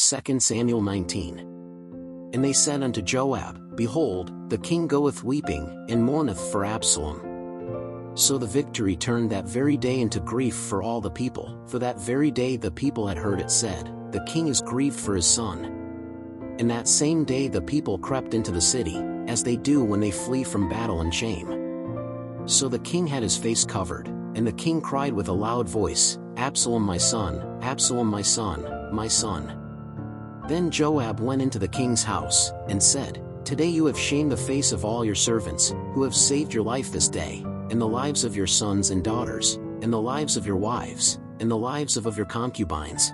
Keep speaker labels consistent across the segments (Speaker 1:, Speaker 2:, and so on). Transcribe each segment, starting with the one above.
Speaker 1: 2 Samuel 19. And they said unto Joab, Behold, the king goeth weeping, and mourneth for Absalom. So the victory turned that very day into grief for all the people, for that very day the people had heard it said, The king is grieved for his son. And that same day the people crept into the city, as they do when they flee from battle and shame. So the king had his face covered, and the king cried with a loud voice, Absalom my son, Absalom my son, my son. Then Joab went into the king's house, and said, Today you have shamed the face of all your servants, who have saved your life this day, and the lives of your sons and daughters, and the lives of your wives, and the lives of your concubines,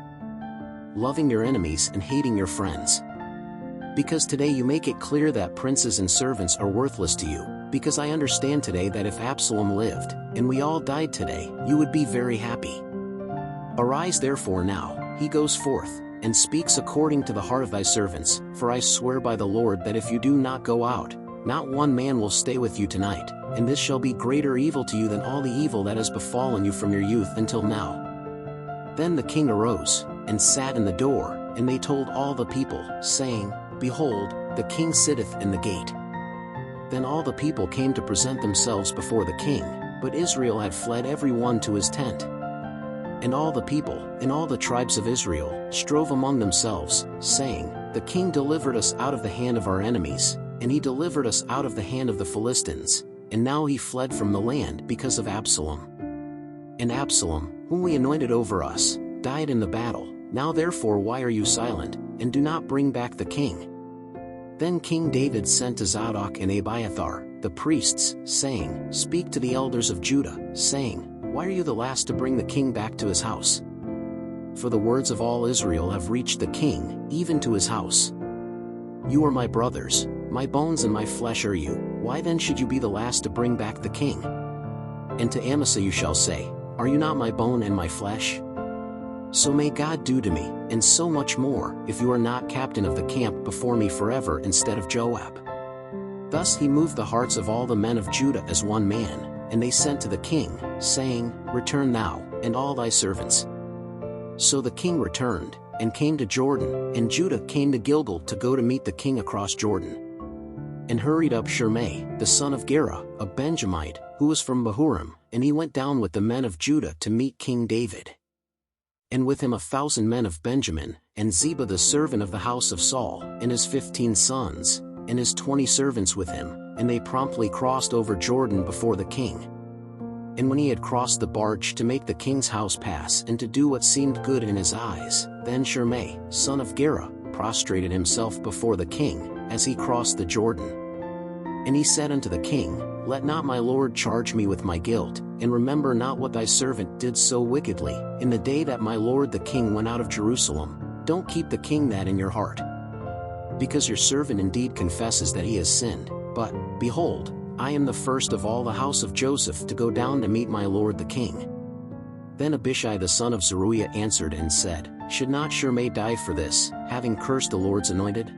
Speaker 1: loving your enemies and hating your friends. Because today you make it clear that princes and servants are worthless to you, because I understand today that if Absalom lived, and we all died today, you would be very happy. Arise therefore now, he goes forth, and speaks according to the heart of thy servants, for I swear by the Lord that if you do not go out, not one man will stay with you tonight, and this shall be greater evil to you than all the evil that has befallen you from your youth until now. Then the king arose, and sat in the door, and they told all the people, saying, Behold, the king sitteth in the gate. Then all the people came to present themselves before the king, but Israel had fled every one to his tent. And all the people, and all the tribes of Israel, strove among themselves, saying, The king delivered us out of the hand of our enemies, and he delivered us out of the hand of the Philistines, and now he fled from the land because of Absalom. And Absalom, whom we anointed over us, died in the battle. Now therefore why are you silent, and do not bring back the king? Then King David sent to Zadok and Abiathar, the priests, saying, Speak to the elders of Judah, saying, Why are you the last to bring the king back to his house? For the words of all Israel have reached the king, even to his house. You are my brothers, my bones and my flesh are you, why then should you be the last to bring back the king? And to Amasa you shall say, Are you not my bone and my flesh? So may God do to me, and so much more, if you are not captain of the camp before me forever instead of Joab. Thus he moved the hearts of all the men of Judah as one man, and they sent to the king, saying, Return thou, and all thy servants. So the king returned, and came to Jordan, and Judah came to Gilgal to go to meet the king across Jordan. And hurried up Shimei, the son of Gera, a Benjamite, who was from Bahurim, and he went down with the men of Judah to meet King David. And with him 1,000 men of Benjamin, and Ziba the servant of the house of Saul, and his 15 sons, and his 20 servants with him, and they promptly crossed over Jordan before the king. And when he had crossed the barge to make the king's house pass and to do what seemed good in his eyes, then Shimei, son of Gera, prostrated himself before the king, as he crossed the Jordan. And he said unto the king, Let not my lord charge me with my guilt, and remember not what thy servant did so wickedly, in the day that my lord the king went out of Jerusalem. Don't keep the king that in your heart. Because your servant indeed confesses that he has sinned, but, behold, I am the first of all the house of Joseph to go down to meet my lord the king. Then Abishai the son of Zeruiah answered and said, Should not Shimei die for this, having cursed the Lord's anointed?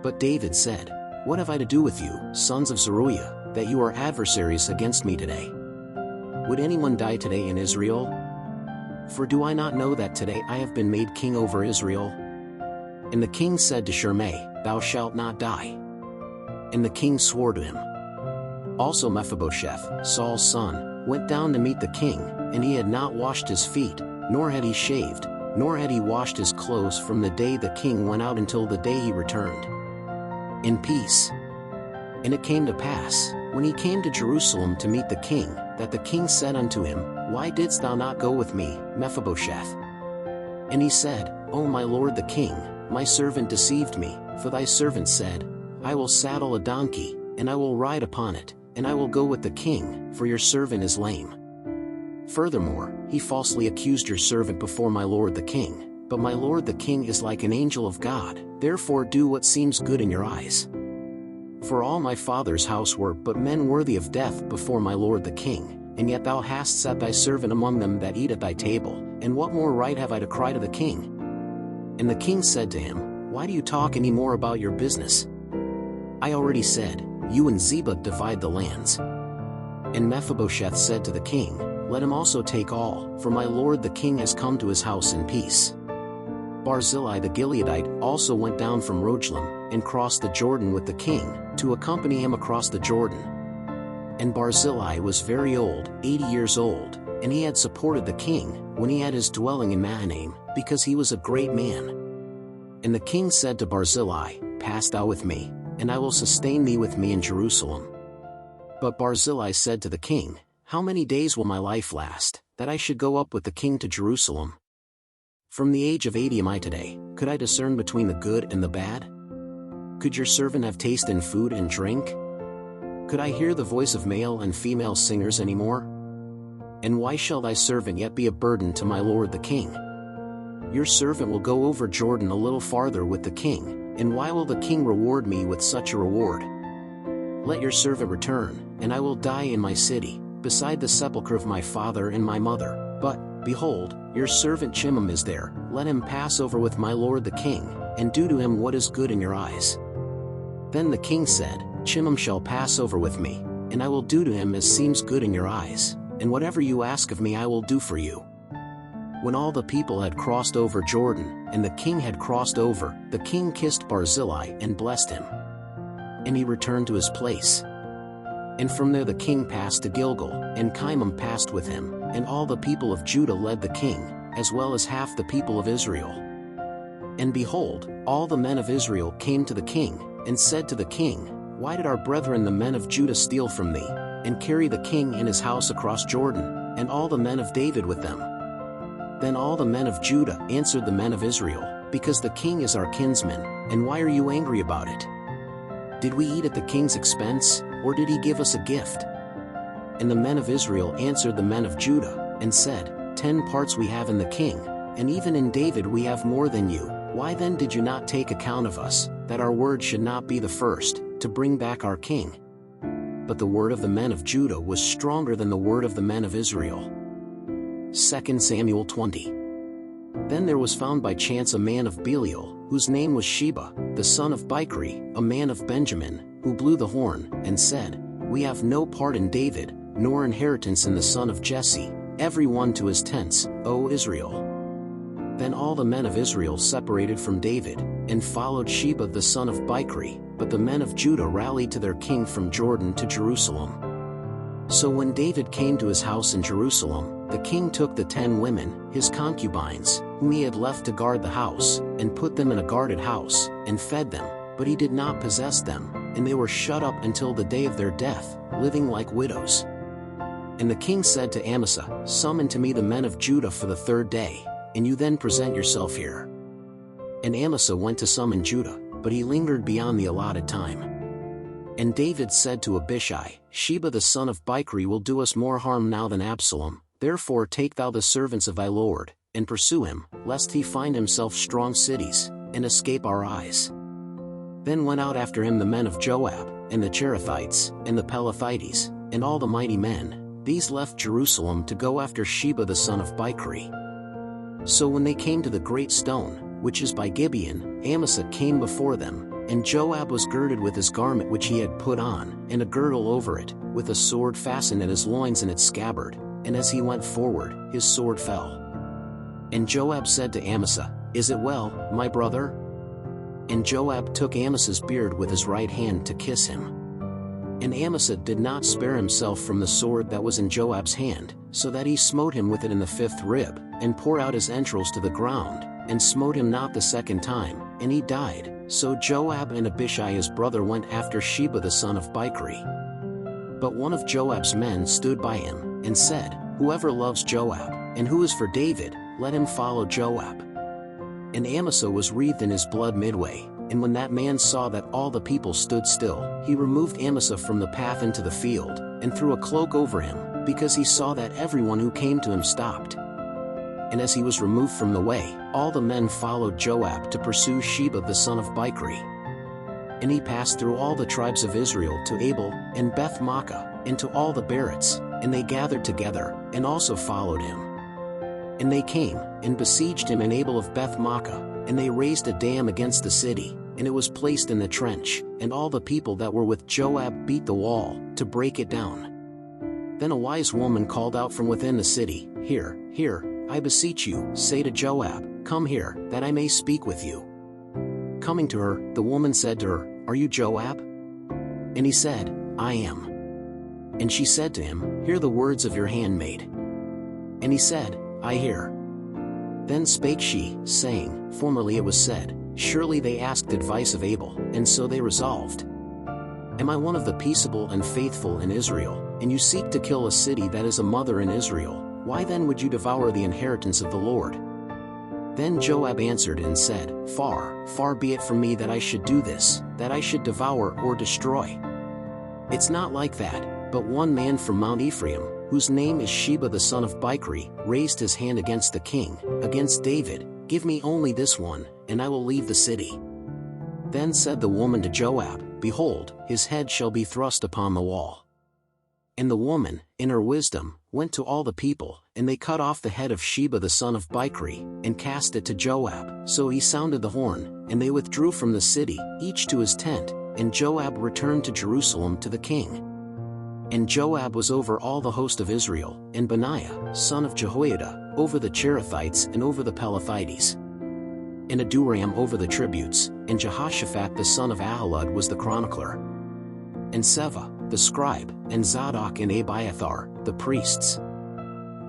Speaker 1: But David said, What have I to do with you, sons of Zeruiah, that you are adversaries against me today? Would anyone die today in Israel? For do I not know that today I have been made king over Israel? And the king said to Shimei, Thou shalt not die. And the king swore to him. Also Mephibosheth, Saul's son, went down to meet the king, and he had not washed his feet, nor had he shaved, nor had he washed his clothes from the day the king went out until the day he returned in peace. And it came to pass, when he came to Jerusalem to meet the king, that the king said unto him, Why didst thou not go with me, Mephibosheth? And he said, O my lord the king, my servant deceived me, for thy servant said, I will saddle a donkey, and I will ride upon it, and I will go with the king, for your servant is lame. Furthermore, he falsely accused your servant before my lord the king. But my lord the king is like an angel of God, therefore do what seems good in your eyes. For all my father's house were but men worthy of death before my lord the king, and yet thou hast set thy servant among them that eat at thy table, and what more right have I to cry to the king? And the king said to him, Why do you talk any more about your business? I already said, You and Ziba divide the lands. And Mephibosheth said to the king, Let him also take all, for my lord the king has come to his house in peace. Barzillai the Gileadite also went down from Rogelim and crossed the Jordan with the king to accompany him across the Jordan. And Barzillai was very old, 80 years old, and he had supported the king when he had his dwelling in Mahanaim, because he was a great man. And the king said to Barzillai, "Pass thou with me, and I will sustain thee with me in Jerusalem." But Barzillai said to the king, "How many days will my life last, that I should go up with the king to Jerusalem? From the age of 80 am I today, could I discern between the good and the bad? Could your servant have taste in food and drink? Could I hear the voice of male and female singers any more? And why shall thy servant yet be a burden to my lord the king? Your servant will go over Jordan a little farther with the king, and why will the king reward me with such a reward? Let your servant return, and I will die in my city, beside the sepulchre of my father and my mother. But, behold, your servant Chimham is there, let him pass over with my lord the king, and do to him what is good in your eyes." Then the king said, "Chimham shall pass over with me, and I will do to him as seems good in your eyes, and whatever you ask of me I will do for you." When all the people had crossed over Jordan, and the king had crossed over, the king kissed Barzillai and blessed him. And he returned to his place. And from there the king passed to Gilgal, and Chimham passed with him, and all the people of Judah led the king, as well as half the people of Israel. And behold, all the men of Israel came to the king, and said to the king, "Why did our brethren the men of Judah steal from thee, and carry the king and his house across Jordan, and all the men of David with them?" Then all the men of Judah answered the men of Israel, "Because the king is our kinsman, and why are you angry about it? Did we eat at the king's expense, or did he give us a gift?" And the men of Israel answered the men of Judah, and said, 10 parts we have in the king, and even in David we have more than you. Why then did you not take account of us, that our word should not be the first, to bring back our king?" But the word of the men of Judah was stronger than the word of the men of Israel. 2 Samuel 20. Then there was found by chance a man of Belial, whose name was Sheba, the son of Bichri, a man of Benjamin, who blew the horn, and said, "We have no part in David, nor inheritance in the son of Jesse, every one to his tents, O Israel." Then all the men of Israel separated from David, and followed Sheba the son of Bichri, but the men of Judah rallied to their king from Jordan to Jerusalem. So when David came to his house in Jerusalem, the king took the 10 women, his concubines, whom he had left to guard the house, and put them in a guarded house, and fed them, but he did not possess them, and they were shut up until the day of their death, living like widows. And the king said to Amasa, "Summon to me the men of Judah for the 3rd day, and you then present yourself here." And Amasa went to summon Judah, but he lingered beyond the allotted time. And David said to Abishai, "Sheba the son of Bichri will do us more harm now than Absalom, therefore take thou the servants of thy lord, and pursue him, lest he find himself strong cities, and escape our eyes." Then went out after him the men of Joab, and the Cherethites, and the Pelethites, and all the mighty men. These left Jerusalem to go after Sheba the son of Bichri. So when they came to the great stone, which is by Gibeon, Amasa came before them, and Joab was girded with his garment which he had put on, and a girdle over it, with a sword fastened at his loins in its scabbard, and as he went forward, his sword fell. And Joab said to Amasa, "Is it well, my brother?" And Joab took Amasa's beard with his right hand to kiss him. And Amasa did not spare himself from the sword that was in Joab's hand, so that he smote him with it in the 5th rib, and poured out his entrails to the ground, and smote him not the 2nd time, and he died. So Joab and Abishai his brother went after Sheba the son of Bichri. But one of Joab's men stood by him, and said, "Whoever loves Joab, and who is for David, let him follow Joab." And Amasa was wreathed in his blood midway, and when that man saw that all the people stood still, he removed Amasa from the path into the field, and threw a cloak over him, because he saw that everyone who came to him stopped. And as he was removed from the way, all the men followed Joab to pursue Sheba the son of Bichri. And he passed through all the tribes of Israel to Abel, and Beth-Maachah, and to all the Barits, and they gathered together, and also followed him. And they came, and besieged him in Abel of Beth-Maachah, and they raised a dam against the city, and it was placed in the trench, and all the people that were with Joab beat the wall, to break it down. Then a wise woman called out from within the city, Here, I beseech you, say to Joab, "Come here, that I may speak with you." Coming to her, the woman said to her, "Are you Joab?" And he said, "I am." And she said to him, "Hear the words of your handmaid." And he said, "I hear." Then spake she, saying, Formerly it was said, Surely they asked advice of Abel, and so they resolved. Am I one of the peaceable and faithful in Israel, and you seek to kill a city that is a mother in Israel? Why then would you devour the inheritance of the Lord? Then Joab answered and said, Far, far be it from me that I should do this, that I should devour or destroy. It's not like that, but one man from Mount Ephraim, whose name is Sheba the son of Bichri, raised his hand against the king, against David. Give me only this one, and I will leave the city. Then said the woman to Joab, Behold, his head shall be thrust upon the wall. And the woman, in her wisdom, went to all the people, and they cut off the head of Sheba the son of Bichri, and cast it to Joab. So he sounded the horn, and they withdrew from the city, each to his tent, and Joab returned to Jerusalem to the king. And Joab was over all the host of Israel, and Benaiah, son of Jehoiada, over the Cherethites and over the Pelethites. And Adoram over the tributes, and Jehoshaphat the son of Ahilud was the chronicler. And Seva, the scribe, and Zadok and Abiathar, the priests.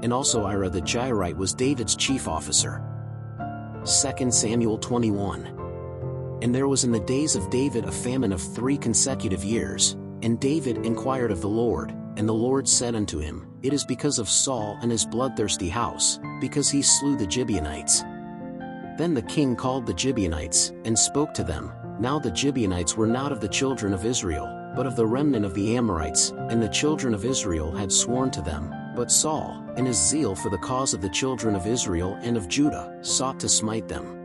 Speaker 1: And also Ira the Jairite was David's chief officer. 2 Samuel 21. And there was in the days of David a famine of 3 consecutive years, and David inquired of the Lord, and the Lord said unto him, It is because of Saul and his bloodthirsty house, because he slew the Gibeonites. Then the king called the Gibeonites, and spoke to them. Now the Gibeonites were not of the children of Israel, but of the remnant of the Amorites, and the children of Israel had sworn to them. But Saul, in his zeal for the cause of the children of Israel and of Judah, sought to smite them.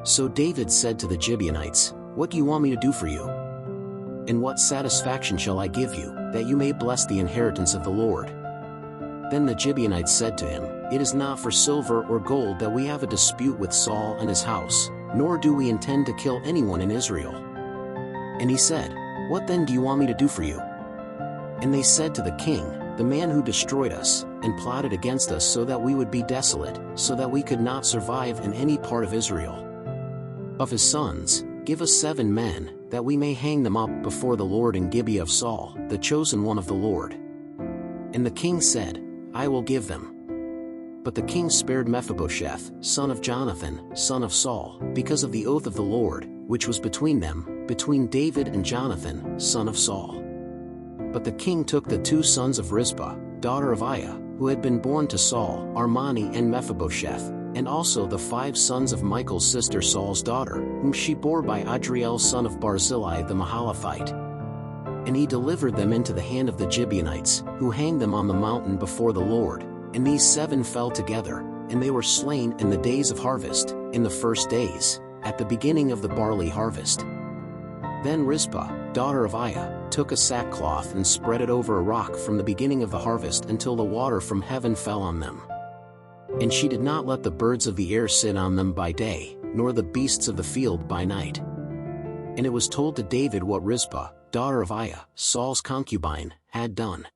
Speaker 1: So David said to the Gibeonites, What do you want me to do for you? And what satisfaction shall I give you, that you may bless the inheritance of the Lord? Then the Gibeonites said to him, It is not for silver or gold that we have a dispute with Saul and his house, nor do we intend to kill anyone in Israel. And he said, What then do you want me to do for you? And they said to the king, The man who destroyed us, and plotted against us so that we would be desolate, so that we could not survive in any part of Israel. Of his sons, give us 7 men, that we may hang them up before the Lord in Gibeah of Saul, the chosen one of the Lord. And the king said, I will give them. But the king spared Mephibosheth, son of Jonathan, son of Saul, because of the oath of the Lord, which was between them, between David and Jonathan, son of Saul. But the king took the 2 sons of Rizpah, daughter of Aiah, who had been born to Saul, Armani and Mephibosheth, and also the 5 sons of Michal's sister Saul's daughter, whom she bore by Adriel son of Barzillai the Mahalathite. And he delivered them into the hand of the Gibeonites, who hanged them on the mountain before the Lord. And these 7 fell together, and they were slain in the days of harvest, in the first days, at the beginning of the barley harvest. Then Rizpah, daughter of Aiah, took a sackcloth and spread it over a rock from the beginning of the harvest until the water from heaven fell on them. And she did not let the birds of the air sit on them by day, nor the beasts of the field by night. And it was told to David what Rizpah, daughter of Aiah, Saul's concubine, had done.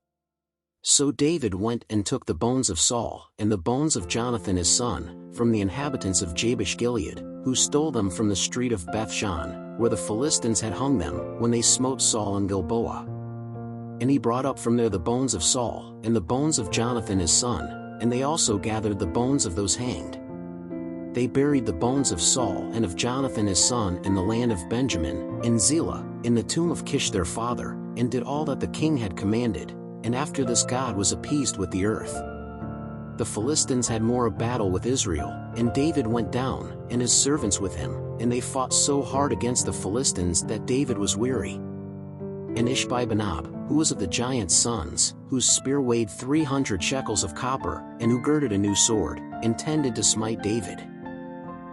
Speaker 1: So David went and took the bones of Saul, and the bones of Jonathan his son, from the inhabitants of Jabesh Gilead, who stole them from the street of Bethshan, where the Philistines had hung them, when they smote Saul in Gilboa. And he brought up from there the bones of Saul, and the bones of Jonathan his son, and they also gathered the bones of those hanged. They buried the bones of Saul and of Jonathan his son in the land of Benjamin, in Zelah, in the tomb of Kish their father, and did all that the king had commanded, and after this God was appeased with the earth. The Philistines had more a battle with Israel, and David went down, and his servants with him, and they fought so hard against the Philistines that David was weary. And Ishbi-Benob, who was of the giant's sons, whose spear weighed 300 shekels of copper, and who girded a new sword, intended to smite David.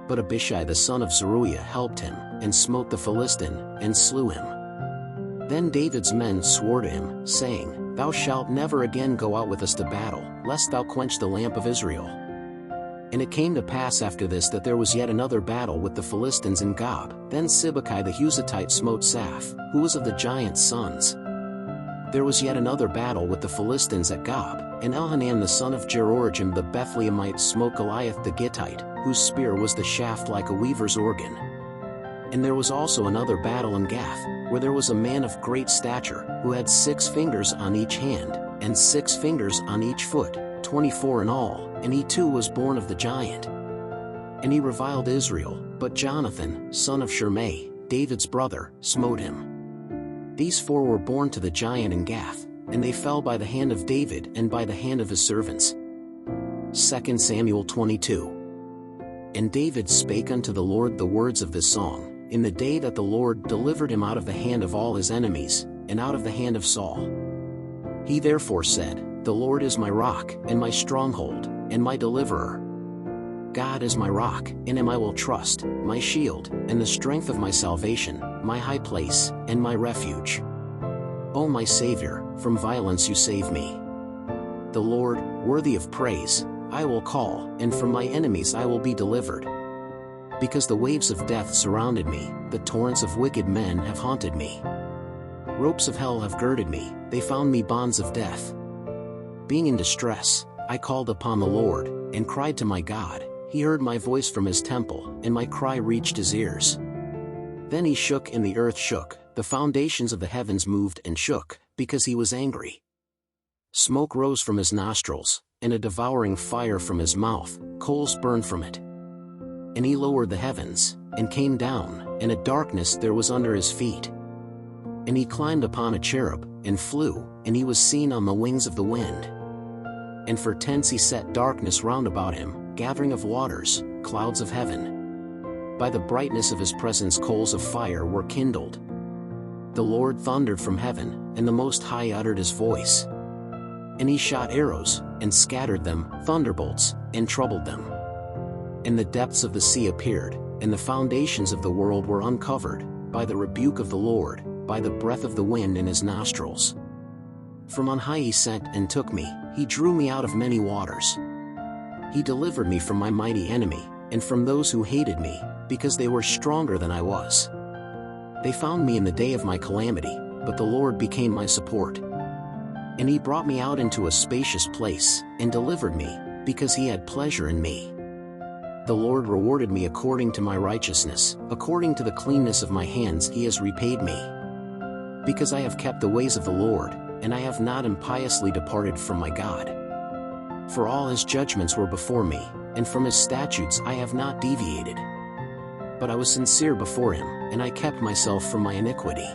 Speaker 1: But Abishai the son of Zeruiah helped him, and smote the Philistine, and slew him. Then David's men swore to him, saying, Thou shalt never again go out with us to battle, lest thou quench the lamp of Israel. And it came to pass after this that there was yet another battle with the Philistines in Gob. Then Sibbecai the Hushathite smote Saph, who was of the giant's sons. There was yet another battle with the Philistines at Gob, and Elhanan the son of Jeroham the Bethlehemite smote Goliath the Gittite, whose spear was the shaft like a weaver's organ. And there was also another battle in Gath, where there was a man of great stature, who had 6 fingers on each hand, and 6 fingers on each foot, 24 in all, and he too was born of the giant. And he reviled Israel, but Jonathan, son of Shimei, David's brother, smote him. These 4 were born to the giant in Gath, and they fell by the hand of David and by the hand of his servants. 2 Samuel 22. And David spake unto the Lord the words of this song, in the day that the Lord delivered him out of the hand of all his enemies, and out of the hand of Saul. He therefore said, The Lord is my rock, and my stronghold, and my deliverer. God is my rock, in him I will trust, my shield, and the strength of my salvation, my high place, and my refuge. O my Savior, from violence you save me. The Lord, worthy of praise, I will call, and from my enemies I will be delivered. Because the waves of death surrounded me, the torrents of wicked men have haunted me. Ropes of hell have girded me, they found me bonds of death. Being in distress, I called upon the Lord, and cried to my God. He heard my voice from his temple, and my cry reached his ears. Then he shook and the earth shook, the foundations of the heavens moved and shook, because he was angry. Smoke rose from his nostrils, and a devouring fire from his mouth, coals burned from it. And he lowered the heavens, and came down, and a darkness there was under his feet. And he climbed upon a cherub, and flew, and he was seen on the wings of the wind. And for tents he set darkness round about him, gathering of waters, clouds of heaven. By the brightness of his presence coals of fire were kindled. The Lord thundered from heaven, and the Most High uttered his voice. And he shot arrows, and scattered them, thunderbolts, and troubled them. And the depths of the sea appeared, and the foundations of the world were uncovered, by the rebuke of the Lord, by the breath of the wind in his nostrils. From on high he sent and took me, he drew me out of many waters. He delivered me from my mighty enemy, and from those who hated me, because they were stronger than I was. They found me in the day of my calamity, but the Lord became my support. And he brought me out into a spacious place, and delivered me, because he had pleasure in me. The Lord rewarded me according to my righteousness, according to the cleanness of my hands he has repaid me. Because I have kept the ways of the Lord, and I have not impiously departed from my God. For all his judgments were before me, and from his statutes I have not deviated. But I was sincere before him, and I kept myself from my iniquity.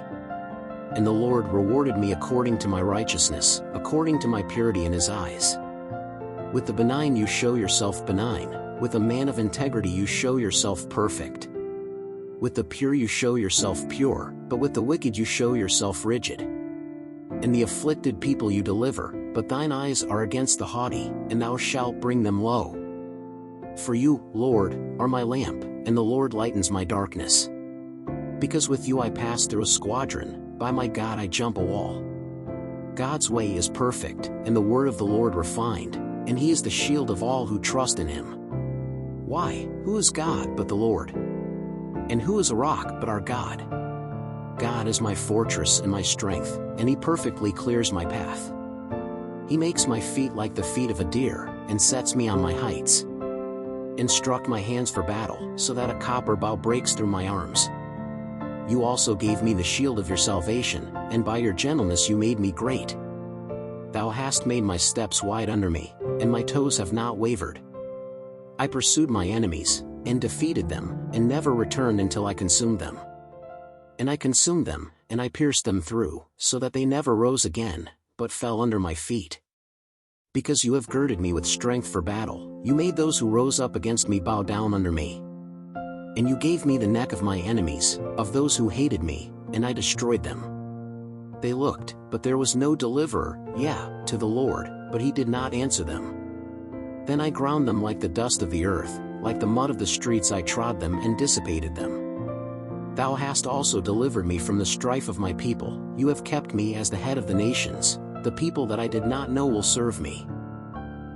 Speaker 1: And the Lord rewarded me according to my righteousness, according to my purity in his eyes. With the benign you show yourself benign, with a man of integrity you show yourself perfect. With the pure you show yourself pure, but with the wicked you show yourself rigid. And the afflicted people you deliver, but thine eyes are against the haughty, and thou shalt bring them low. For you, Lord, are my lamp, and the Lord lightens my darkness. Because with you I pass through a squadron, by my God I jump a wall. God's way is perfect, and the word of the Lord refined, and he is the shield of all who trust in him. Why, who is God but the Lord? And who is a rock but our God? God is my fortress and my strength, and he perfectly clears my path. He makes my feet like the feet of a deer, and sets me on my heights. Instruct my hands for battle, so that a copper bow breaks through my arms. You also gave me the shield of your salvation, and by your gentleness you made me great. Thou hast made my steps wide under me, and my toes have not wavered. I pursued my enemies, and defeated them, and never returned until I consumed them. And I consumed them, and I pierced them through, so that they never rose again, but fell under my feet. Because you have girded me with strength for battle, you made those who rose up against me bow down under me. And you gave me the neck of my enemies, of those who hated me, and I destroyed them. They looked, but there was no deliverer, to the Lord, but he did not answer them. Then I ground them like the dust of the earth, like the mud of the streets I trod them and dissipated them. Thou hast also delivered me from the strife of my people, you have kept me as the head of the nations, the people that I did not know will serve me.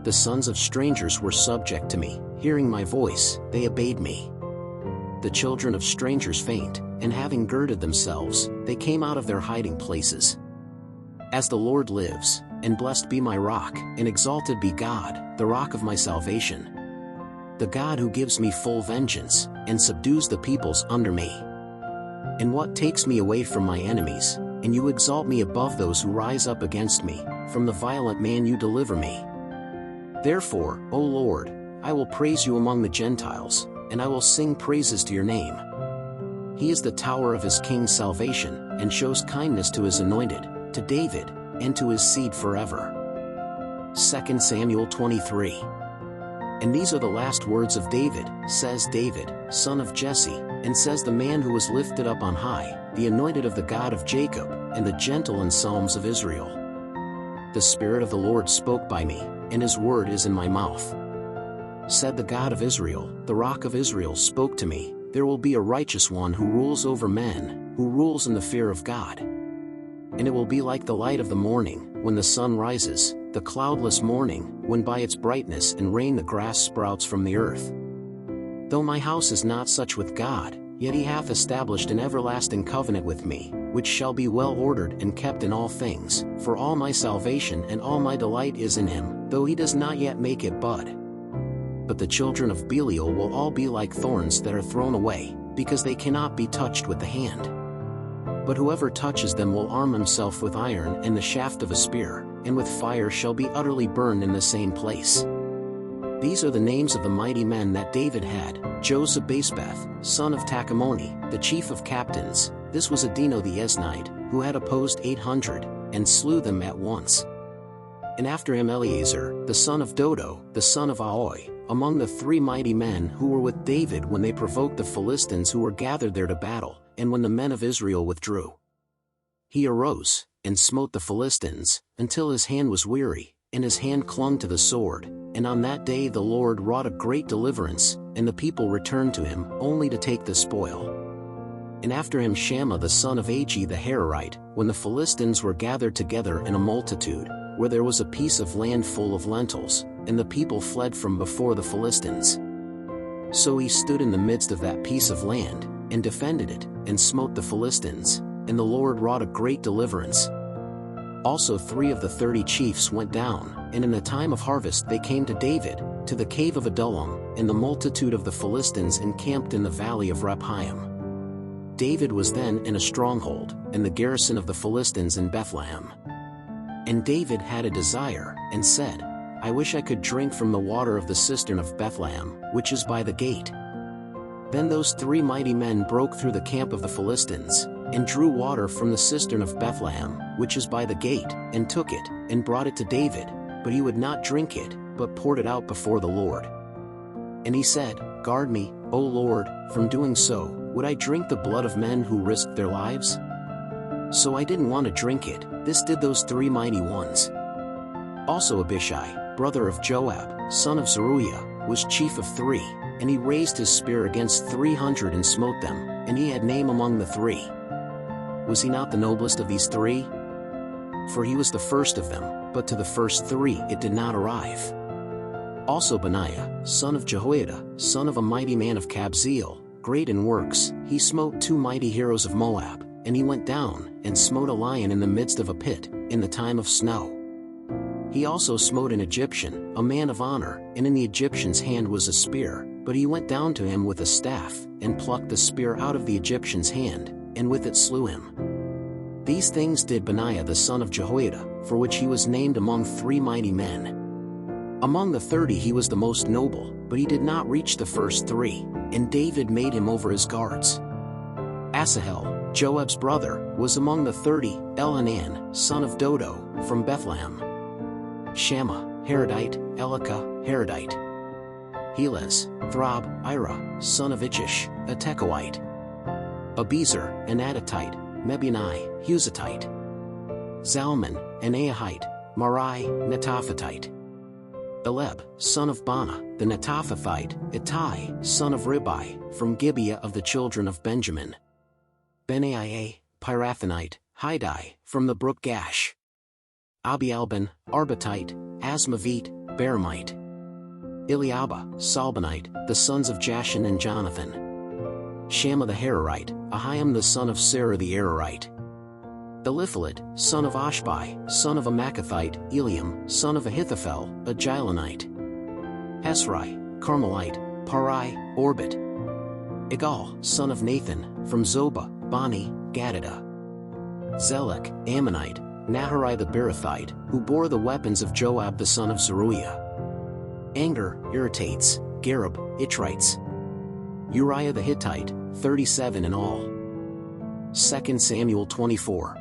Speaker 1: The sons of strangers were subject to me, hearing my voice, they obeyed me. The children of strangers faint, and having girded themselves, they came out of their hiding places. As the Lord lives, and blessed be my rock, and exalted be God, the rock of my salvation. The God who gives me full vengeance, and subdues the peoples under me. And what takes me away from my enemies, and you exalt me above those who rise up against me, from the violent man you deliver me. Therefore, O Lord, I will praise you among the Gentiles, and I will sing praises to your name. He is the tower of his king's salvation, and shows kindness to his anointed, to David, and to his seed forever. 2 Samuel 23. And these are the last words of David, says David, son of Jesse, and says the man who was lifted up on high, the anointed of the God of Jacob, and the gentle in Psalms of Israel. The Spirit of the Lord spoke by me, and his word is in my mouth. Said the God of Israel, the rock of Israel spoke to me, there will be a righteous one who rules over men, who rules in the fear of God. And it will be like the light of the morning, when the sun rises, the cloudless morning, when by its brightness and rain the grass sprouts from the earth. Though my house is not such with God, yet he hath established an everlasting covenant with me, which shall be well ordered and kept in all things, for all my salvation and all my delight is in him, though he does not yet make it bud. But the children of Belial will all be like thorns that are thrown away, because they cannot be touched with the hand. But whoever touches them will arm himself with iron and the shaft of a spear, and with fire shall be utterly burned in the same place. These are the names of the mighty men that David had: Josabasbeth, son of Tachmoni, the chief of captains. This was Adino the Eznite, who had opposed 800, and slew them at once. And after him Eleazar, the son of Dodo, the son of Aoi, among the 3 mighty men who were with David when they provoked the Philistines who were gathered there to battle, and when the men of Israel withdrew. He arose, and smote the Philistines, until his hand was weary, and his hand clung to the sword, and on that day the Lord wrought a great deliverance, and the people returned to him, only to take the spoil. And after him Shammah the son of Agi the Hararite, when the Philistines were gathered together in a multitude, where there was a piece of land full of lentils, and the people fled from before the Philistines. So he stood in the midst of that piece of land, and defended it, and smote the Philistines, and the Lord wrought a great deliverance. Also 3 of the 30 chiefs went down, and in the time of harvest they came to David, to the cave of Adullam, and the multitude of the Philistines encamped in the valley of Rephaim. David was then in a stronghold, and the garrison of the Philistines in Bethlehem. And David had a desire, and said, I wish I could drink from the water of the cistern of Bethlehem, which is by the gate. Then those 3 mighty men broke through the camp of the Philistines, and drew water from the cistern of Bethlehem, which is by the gate, and took it, and brought it to David, but he would not drink it, but poured it out before the Lord. And he said, Guard me, O Lord, from doing so. Would I drink the blood of men who risked their lives? So I didn't want to drink it. This did those 3 mighty ones. Also Abishai, brother of Joab, son of Zeruiah, was chief of 3, and he raised his spear against 300 and smote them, and he had name among the 3. Was he not the noblest of these 3? For he was the first of them, but to the first 3 it did not arrive. Also Benaiah, son of Jehoiada, son of a mighty man of Kabzeel, great in works, he smote 2 mighty heroes of Moab, and he went down, and smote a lion in the midst of a pit, in the time of snow. He also smote an Egyptian, a man of honor, and in the Egyptian's hand was a spear, but he went down to him with a staff, and plucked the spear out of the Egyptian's hand, and with it slew him. These things did Benaiah the son of Jehoiada, for which he was named among 3 mighty men. Among the 30 he was the most noble, but he did not reach the first 3, and David made him over his guards. Asahel, Joab's brother, was among the 30, Elhanan, son of Dodo, from Bethlehem. Shammah, Haradite, Elika, Haradite. Helez, Throb, Ira, son of Ichish, a Tekoite. Abiezer, an Adatite, Mebunai, Husatite. Zalman, an Ahite, Marai, Netophathite. Eleb, son of Bana, the Netophathite, Ittai, son of Ribai, from Gibeah of the children of Benjamin. Benaiah, Pirathonite, Hidai, from the brook Gash. Abialban, Arbatite, Asmavite, Baramite. Eliabah, Salbanite, the sons of Jashan and Jonathan. Shammah the Hararite, Ahiam the son of Sarah the Ararite. Eliphalet, son of Ashbai, son of a Maacathite, Eliam, son of Ahithophel, a Gilonite, Hesrai, Carmelite, Parai, Orbit, Igal, son of Nathan, from Zobah, Bani, Gadada, Zelek, Ammonite, Naharai the Beerothite, who bore the weapons of Joab the son of Zeruiah. Anger irritates, Gareb, Itrites, Uriah the Hittite, 37 in all. 2 Samuel 24.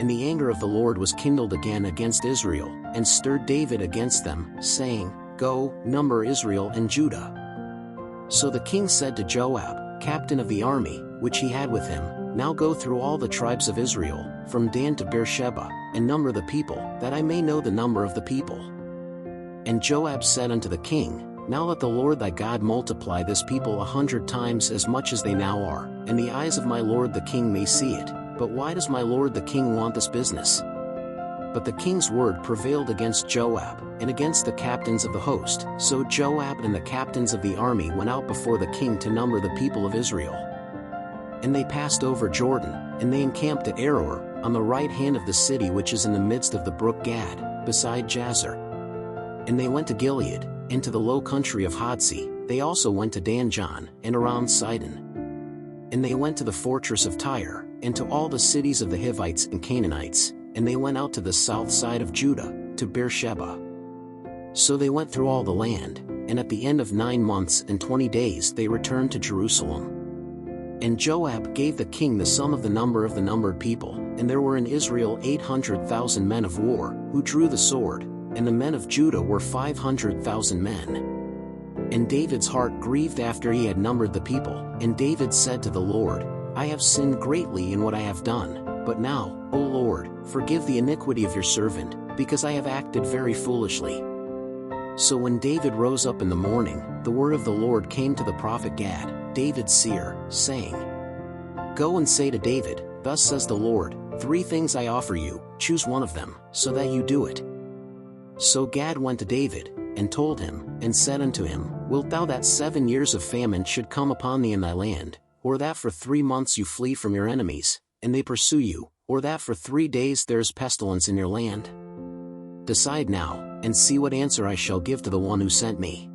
Speaker 1: And the anger of the Lord was kindled again against Israel, and stirred David against them, saying, Go, number Israel and Judah. So the king said to Joab, captain of the army, which he had with him, Now go through all the tribes of Israel, from Dan to Beersheba, and number the people, that I may know the number of the people. And Joab said unto the king, Now let the Lord thy God multiply this people 100 times as much as they now are, and the eyes of my lord the king may see it. But why does my lord the king want this business? But the king's word prevailed against Joab, and against the captains of the host. So Joab and the captains of the army went out before the king to number the people of Israel. And they passed over Jordan, and they encamped at Aroer, on the right hand of the city which is in the midst of the brook Gad, beside Jazer. And they went to Gilead, and to the low country of Hodsi. They also went to Danjon, and around Sidon. And they went to the fortress of Tyre, and to all the cities of the Hivites and Canaanites, and they went out to the south side of Judah, to Beersheba. So they went through all the land, and at the end of 9 months and 20 days they returned to Jerusalem. And Joab gave the king the sum of the number of the numbered people, and there were in Israel 800,000 men of war, who drew the sword, and the men of Judah were 500,000 men. And David's heart grieved after he had numbered the people, and David said to the Lord, I have sinned greatly in what I have done, but now, O Lord, forgive the iniquity of your servant, because I have acted very foolishly. So when David rose up in the morning, the word of the Lord came to the prophet Gad, David's seer, saying, Go and say to David, Thus says the Lord, 3 things I offer you, choose one of them, so that you do it. So Gad went to David, and told him, and said unto him, Wilt thou that 7 years of famine should come upon thee in thy land, or that for 3 months you flee from your enemies, and they pursue you, or that for 3 days there is pestilence in your land? Decide now, and see what answer I shall give to the one who sent me.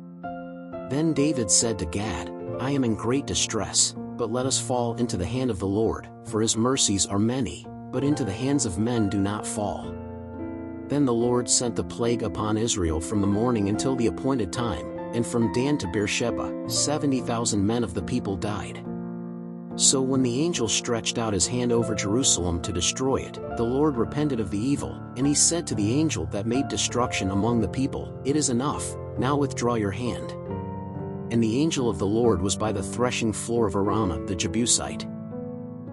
Speaker 1: Then David said to Gad, I am in great distress, but let us fall into the hand of the Lord, for his mercies are many, but into the hands of men do not fall. Then the Lord sent the plague upon Israel from the morning until the appointed time, and from Dan to Beersheba, 70,000 men of the people died. So when the angel stretched out his hand over Jerusalem to destroy it, the Lord repented of the evil, and he said to the angel that made destruction among the people, It is enough, now withdraw your hand. And the angel of the Lord was by the threshing floor of Araunah the Jebusite.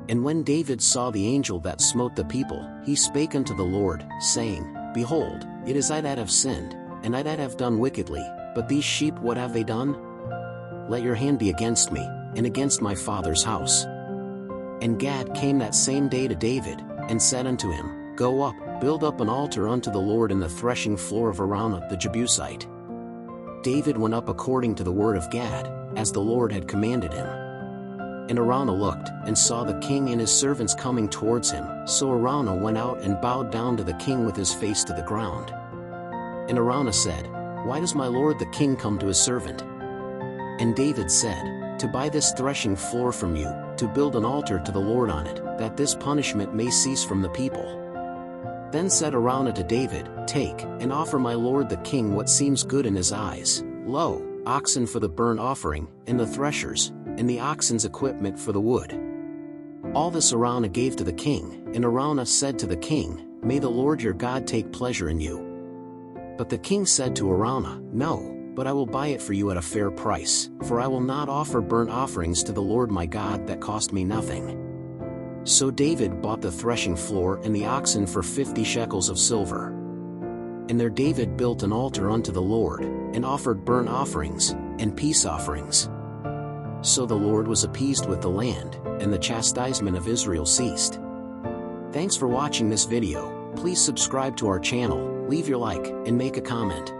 Speaker 1: And when David saw the angel that smote the people, he spake unto the Lord, saying, Behold, it is I that have sinned, and I that have done wickedly, but these sheep what have they done? Let your hand be against me, and against my father's house. And Gad came that same day to David, and said unto him, Go up, build up an altar unto the Lord in the threshing floor of Araunah the Jebusite. David went up according to the word of Gad, as the Lord had commanded him. And Araunah looked, and saw the king and his servants coming towards him, so Araunah went out and bowed down to the king with his face to the ground. And Araunah said, Why does my lord the king come to his servant? And David said, To buy this threshing floor from you, to build an altar to the Lord on it, that this punishment may cease from the people. Then said Araunah to David, Take, and offer my lord the king what seems good in his eyes, lo, oxen for the burnt offering, and the threshers, and the oxen's equipment for the wood. All this Araunah gave to the king, and Araunah said to the king, May the Lord your God take pleasure in you. But the king said to Araunah, No, but I will buy it for you at a fair price, for I will not offer burnt offerings to the Lord my God that cost me nothing. So David bought the threshing floor and the oxen for 50 shekels of silver. And there David built an altar unto the Lord, and offered burnt offerings, and peace offerings. So the Lord was appeased with the land, and the chastisement of Israel ceased. Thanks for watching this video. Please subscribe to our channel, leave your like, and make a comment.